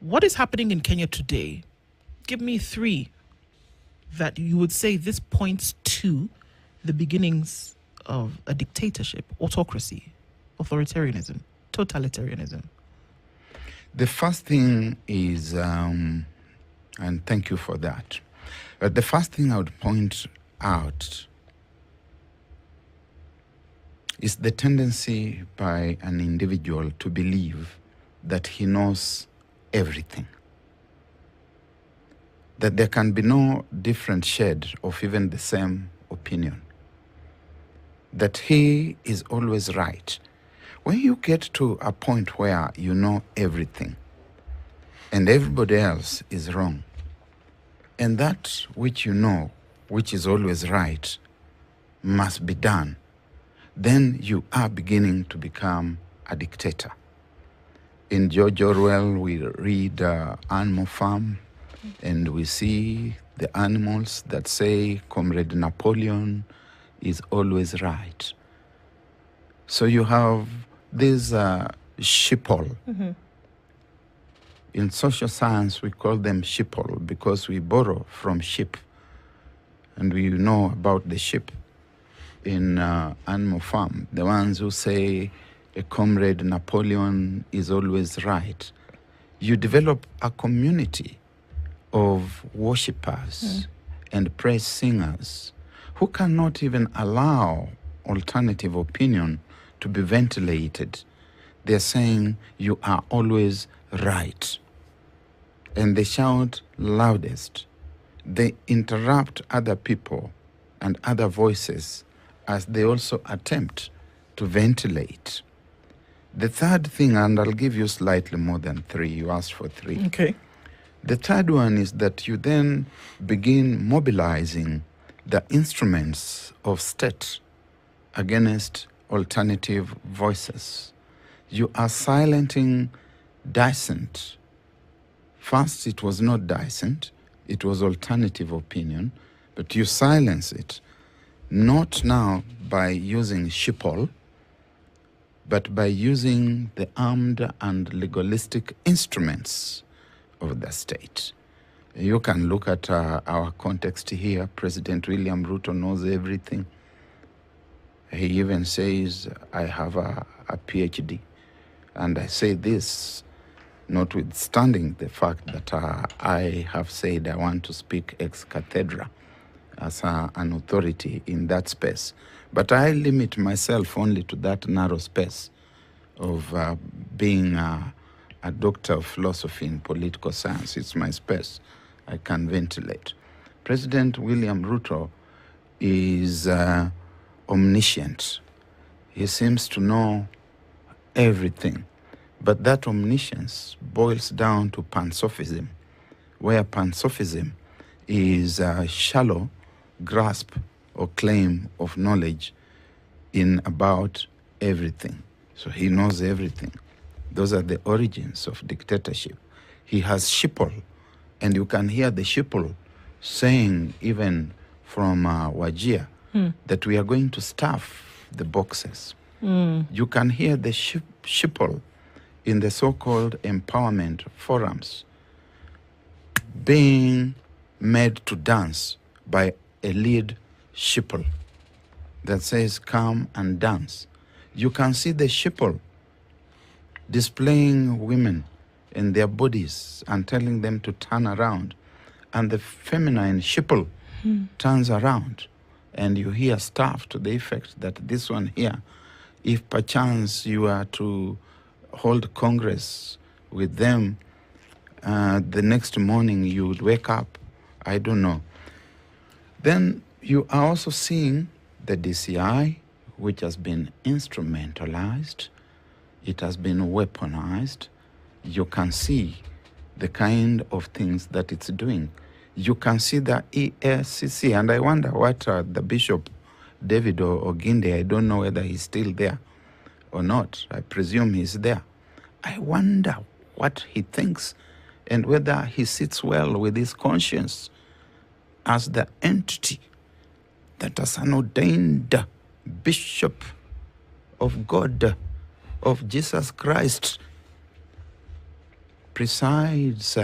What is happening in Kenya today? Give me three that you would say this points to the beginnings of a dictatorship, autocracy, authoritarianism, totalitarianism. The first thing is, and thank you for that, but the first thing I would point out is the tendency by an individual to believe that he knows everything. That there can be no different shade of even the same opinion. That he is always right. When you get to a point where you know everything and everybody else is wrong, and that which you know, which is always right, must be done, then you are beginning to become a dictator. In George Orwell, we read Animal Farm, and we see the animals that say Comrade Napoleon is always right. So you have this sheeple. Mm-hmm. In social science, we call them sheeple because we borrow from sheep. And we know about the sheep in Animal Farm, the ones who say a Comrade Napoleon is always right. You develop a community of worshippers and praise singers who cannot even allow alternative opinion to be ventilated. They're saying you are always right. And they shout loudest. They interrupt other people and other voices as they also attempt to ventilate. The third thing, and I'll give you slightly more than three, you asked for three. Okay. The third one is that you then begin mobilizing the instruments of state against alternative voices. You are silencing dissent. First, it was not dissent, it was alternative opinion, but you silence it, not now by using sheeple, but by using the armed and legalistic instruments of the state. You can look at our context here. President William Ruto knows everything. He even says, I have a PhD. And I say this notwithstanding the fact that I have said I want to speak ex cathedra as an authority in that space. But I limit myself only to that narrow space of being a doctor of philosophy in political science. It's my space. I can ventilate. President William Ruto is omniscient. He seems to know everything. But that omniscience boils down to pansophism, where pansophism is a shallow grasp or claim of knowledge in about everything. So he knows everything. Those are the origins of dictatorship. He has sheeple, and you can hear the sheeple saying, even from Wajir, that we are going to stuff the boxes. You can hear the sheeple in the so-called empowerment forums being made to dance by a lead sheeple that says, come and dance. You can see the sheeple displaying women in their bodies and telling them to turn around. And the feminine sheeple turns around, and you hear stuff to the effect that this one here, if perchance you are to hold Congress with them, the next morning you would wake up, I don't know. Then you are also seeing the DCI, which has been instrumentalized. It has been weaponized. You can see the kind of things that it's doing. You can see the EACC, and I wonder what the Bishop David Oginde, I don't know whether he's still there or not. I presume he's there. I wonder what he thinks and whether he sits well with his conscience as the entity that as an ordained bishop of God, of Jesus Christ, presides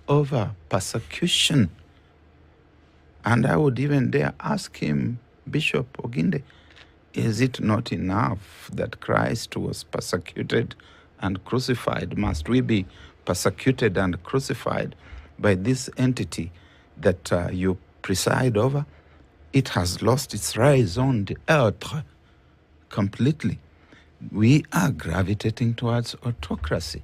over persecution. And I would even dare ask him, Bishop Oginde, is it not enough that Christ was persecuted and crucified? Must we be persecuted and crucified by this entity that you preside over? It has lost its raison d'etre completely. We are gravitating towards autocracy.